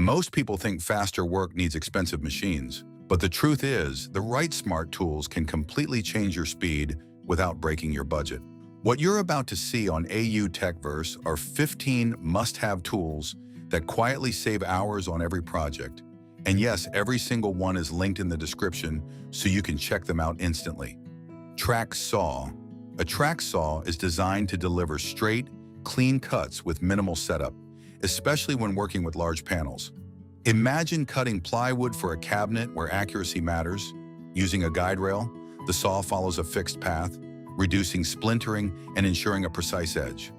Most people think faster work needs expensive machines, but the truth is, the right smart tools can completely change your speed without breaking your budget. What you're about to see on AU Techverse are 15 must-have tools that quietly save hours on every project. And yes, every single one is linked in the description so you can check them out instantly. Track Saw. A track saw is designed to deliver straight, clean cuts with minimal setup, especially when working with large panels. Imagine cutting plywood for a cabinet where accuracy matters. Using a guide rail, the saw follows a fixed path, reducing splintering and ensuring a precise edge.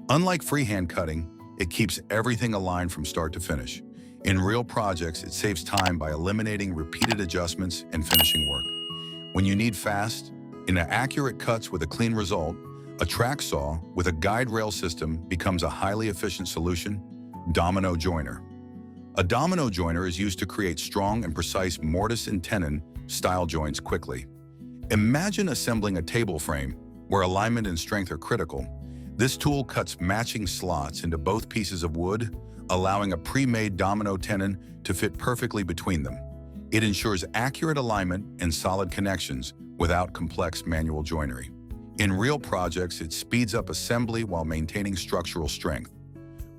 Unlike freehand cutting, it keeps everything aligned from start to finish. In real projects, it saves time by eliminating repeated adjustments and finishing work. When you need fast and accurate cuts with a clean result, a track saw with a guide rail system becomes a highly efficient solution. Domino joiner. A domino joiner is used to create strong and precise mortise and tenon style joints quickly. Imagine assembling a table frame where alignment and strength are critical. This tool cuts matching slots into both pieces of wood, allowing a pre-made domino tenon to fit perfectly between them. It ensures accurate alignment and solid connections without complex manual joinery. In real projects, it speeds up assembly while maintaining structural strength.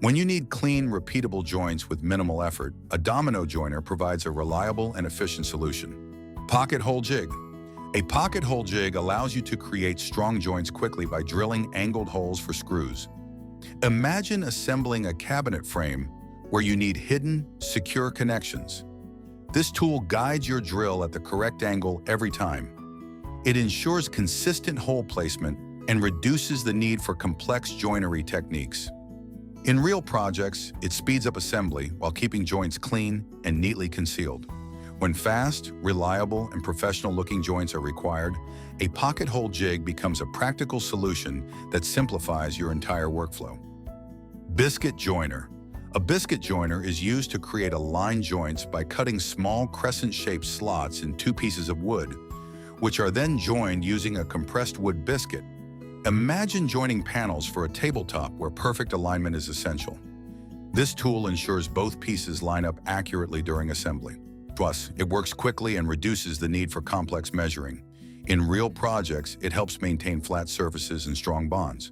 When you need clean, repeatable joints with minimal effort, a domino joiner provides a reliable and efficient solution. Pocket hole jig. A pocket hole jig allows you to create strong joints quickly by drilling angled holes for screws. Imagine assembling a cabinet frame where you need hidden, secure connections. This tool guides your drill at the correct angle every time. It ensures consistent hole placement and reduces the need for complex joinery techniques. In real projects, it speeds up assembly while keeping joints clean and neatly concealed. When fast, reliable, and professional-looking joints are required, a pocket hole jig becomes a practical solution that simplifies your entire workflow. Biscuit joiner. A biscuit joiner is used to create aligned joints by cutting small crescent-shaped slots in two pieces of wood, which are then joined using a compressed wood biscuit. Imagine joining panels for a tabletop where perfect alignment is essential. This tool ensures both pieces line up accurately during assembly. Plus, it works quickly and reduces the need for complex measuring. In real projects, it helps maintain flat surfaces and strong bonds.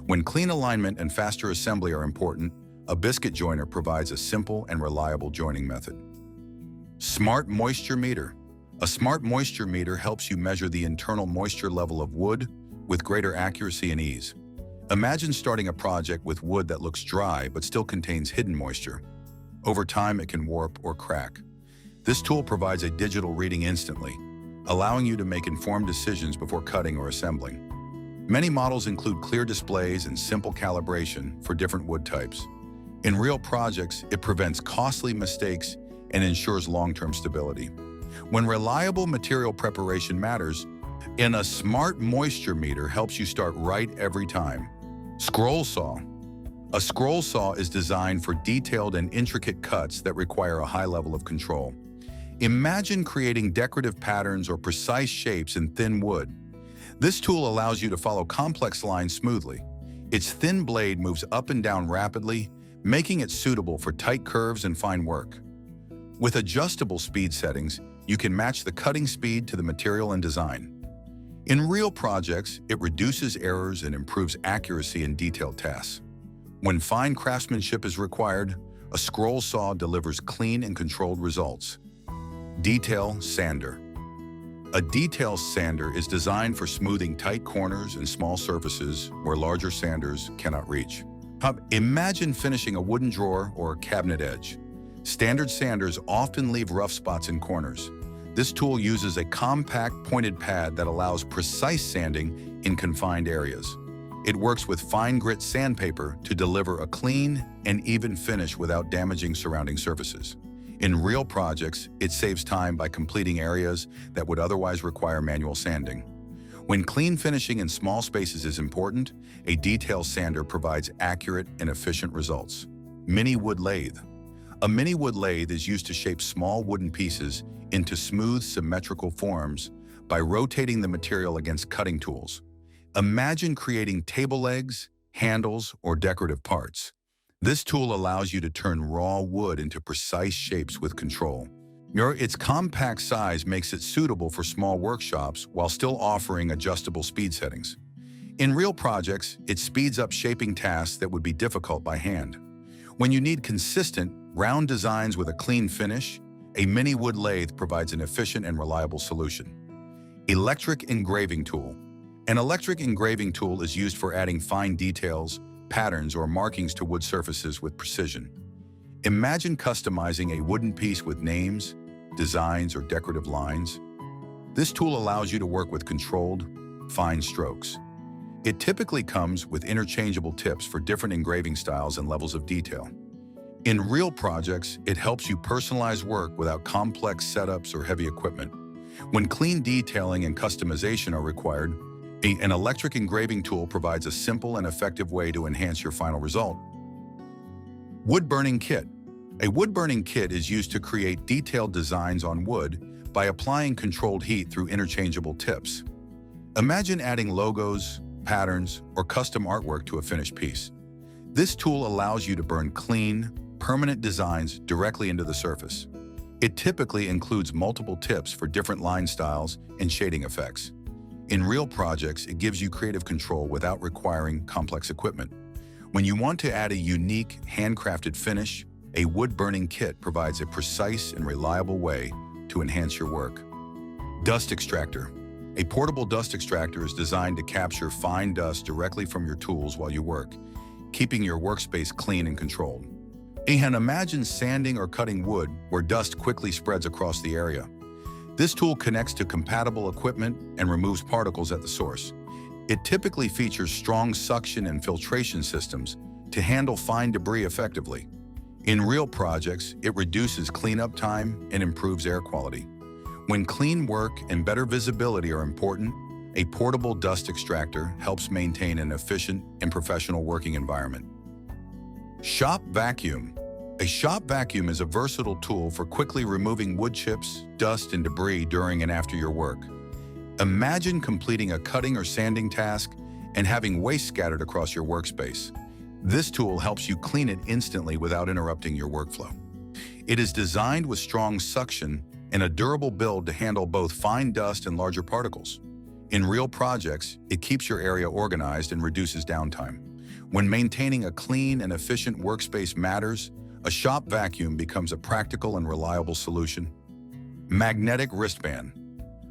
When clean alignment and faster assembly are important, a biscuit joiner provides a simple and reliable joining method. Smart moisture meter. A smart moisture meter helps you measure the internal moisture level of wood with greater accuracy and ease. Imagine starting a project with wood that looks dry but still contains hidden moisture. Over time, it can warp or crack. This tool provides a digital reading instantly, allowing you to make informed decisions before cutting or assembling. Many models include clear displays and simple calibration for different wood types. In real projects, it prevents costly mistakes and ensures long-term stability. When reliable material preparation matters, a smart moisture meter helps you start right every time. Scroll saw. A scroll saw is designed for detailed and intricate cuts that require a high level of control. Imagine creating decorative patterns or precise shapes in thin wood. This tool allows you to follow complex lines smoothly. Its thin blade moves up and down rapidly, making it suitable for tight curves and fine work. With adjustable speed settings, you can match the cutting speed to the material and design. In real projects, it reduces errors and improves accuracy in detailed tasks. When fine craftsmanship is required, a scroll saw delivers clean and controlled results. Detail sander. A detail sander is designed for smoothing tight corners and small surfaces where larger sanders cannot reach. Imagine finishing a wooden drawer or cabinet edge. Standard sanders often leave rough spots in corners. This tool uses a compact pointed pad that allows precise sanding in confined areas. It works with fine grit sandpaper to deliver a clean and even finish without damaging surrounding surfaces. In real projects, it saves time by completing areas that would otherwise require manual sanding. When clean finishing in small spaces is important, a detail sander provides accurate and efficient results. Mini wood lathe. A mini wood lathe is used to shape small wooden pieces into smooth, symmetrical forms by rotating the material against cutting tools. Imagine creating table legs, handles, or decorative parts. This tool allows you to turn raw wood into precise shapes with control. Its compact size makes it suitable for small workshops while still offering adjustable speed settings. In real projects, it speeds up shaping tasks that would be difficult by hand. When you need consistent, round designs with a clean finish, a mini wood lathe provides an efficient and reliable solution. Electric engraving tool. An electric engraving tool is used for adding fine details, patterns, or markings to wood surfaces with precision. Imagine customizing a wooden piece with names, designs, or decorative lines. This tool allows you to work with controlled, fine strokes. It typically comes with interchangeable tips for different engraving styles and levels of detail. In real projects, it helps you personalize work without complex setups or heavy equipment. When clean detailing and customization are required, an electric engraving tool provides a simple and effective way to enhance your final result. Wood burning kit. A wood burning kit is used to create detailed designs on wood by applying controlled heat through interchangeable tips. Imagine adding logos, patterns, or custom artwork to a finished piece. This tool allows you to burn clean, permanent designs directly into the surface. It typically includes multiple tips for different line styles and shading effects. In real projects, it gives you creative control without requiring complex equipment. When you want to add a unique, handcrafted finish, a wood-burning kit provides a precise and reliable way to enhance your work. Dust extractor. A portable dust extractor is designed to capture fine dust directly from your tools while you work, keeping your workspace clean and controlled. And imagine sanding or cutting wood where dust quickly spreads across the area. This tool connects to compatible equipment and removes particles at the source. It typically features strong suction and filtration systems to handle fine debris effectively. In real projects, it reduces cleanup time and improves air quality. When clean work and better visibility are important, a portable dust extractor helps maintain an efficient and professional working environment. Shop vacuum. A shop vacuum is a versatile tool for quickly removing wood chips, dust, and debris during and after your work. Imagine completing a cutting or sanding task and having waste scattered across your workspace. This tool helps you clean it instantly without interrupting your workflow. It is designed with strong suction and a durable build to handle both fine dust and larger particles. In real projects, it keeps your area organized and reduces downtime. When maintaining a clean and efficient workspace matters, a shop vacuum becomes a practical and reliable solution. Magnetic wristband.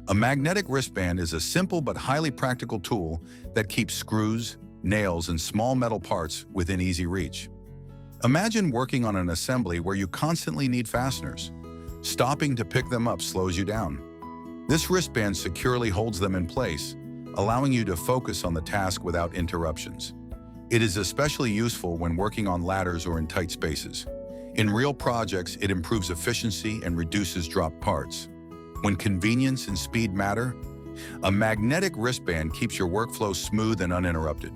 A magnetic wristband is a simple but highly practical tool that keeps screws, nails, and small metal parts within easy reach. Imagine working on an assembly where you constantly need fasteners. Stopping to pick them up slows you down. This wristband securely holds them in place, allowing you to focus on the task without interruptions. It is especially useful when working on ladders or in tight spaces. In real projects, it improves efficiency and reduces dropped parts. When convenience and speed matter, a magnetic wristband keeps your workflow smooth and uninterrupted.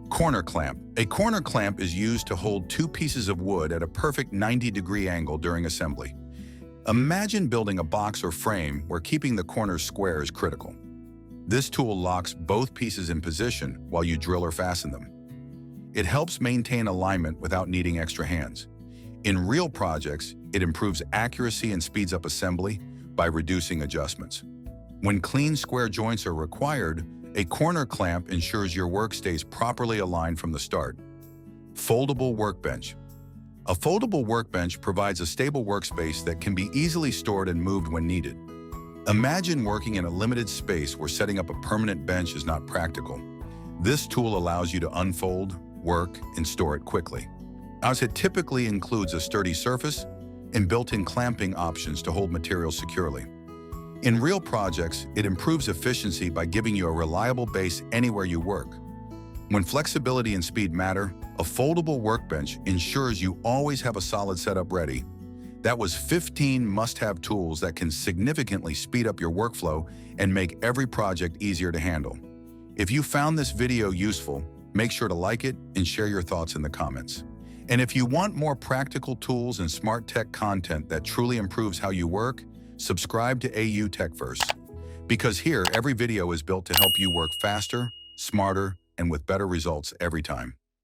Corner clamp. A corner clamp is used to hold two pieces of wood at a perfect 90-degree angle during assembly. Imagine building a box or frame where keeping the corners square is critical. This tool locks both pieces in position while you drill or fasten them. It helps maintain alignment without needing extra hands. In real projects, it improves accuracy and speeds up assembly by reducing adjustments. When clean square joints are required, a corner clamp ensures your work stays properly aligned from the start. Foldable workbench. A foldable workbench provides a stable workspace that can be easily stored and moved when needed. Imagine working in a limited space where setting up a permanent bench is not practical. This tool allows you to unfold, work, and store it quickly, as it typically includes a sturdy surface and built-in clamping options to hold materials securely. In real projects, it improves efficiency by giving you a reliable base anywhere you work. When flexibility and speed matter, a foldable workbench ensures you always have a solid setup ready. That was 15 must-have tools that can significantly speed up your workflow and make every project easier to handle. If you found this video useful, make sure to like it and share your thoughts in the comments. And if you want more practical tools and smart tech content that truly improves how you work, subscribe to AU TechVerse. Because here, every video is built to help you work faster, smarter, and with better results every time.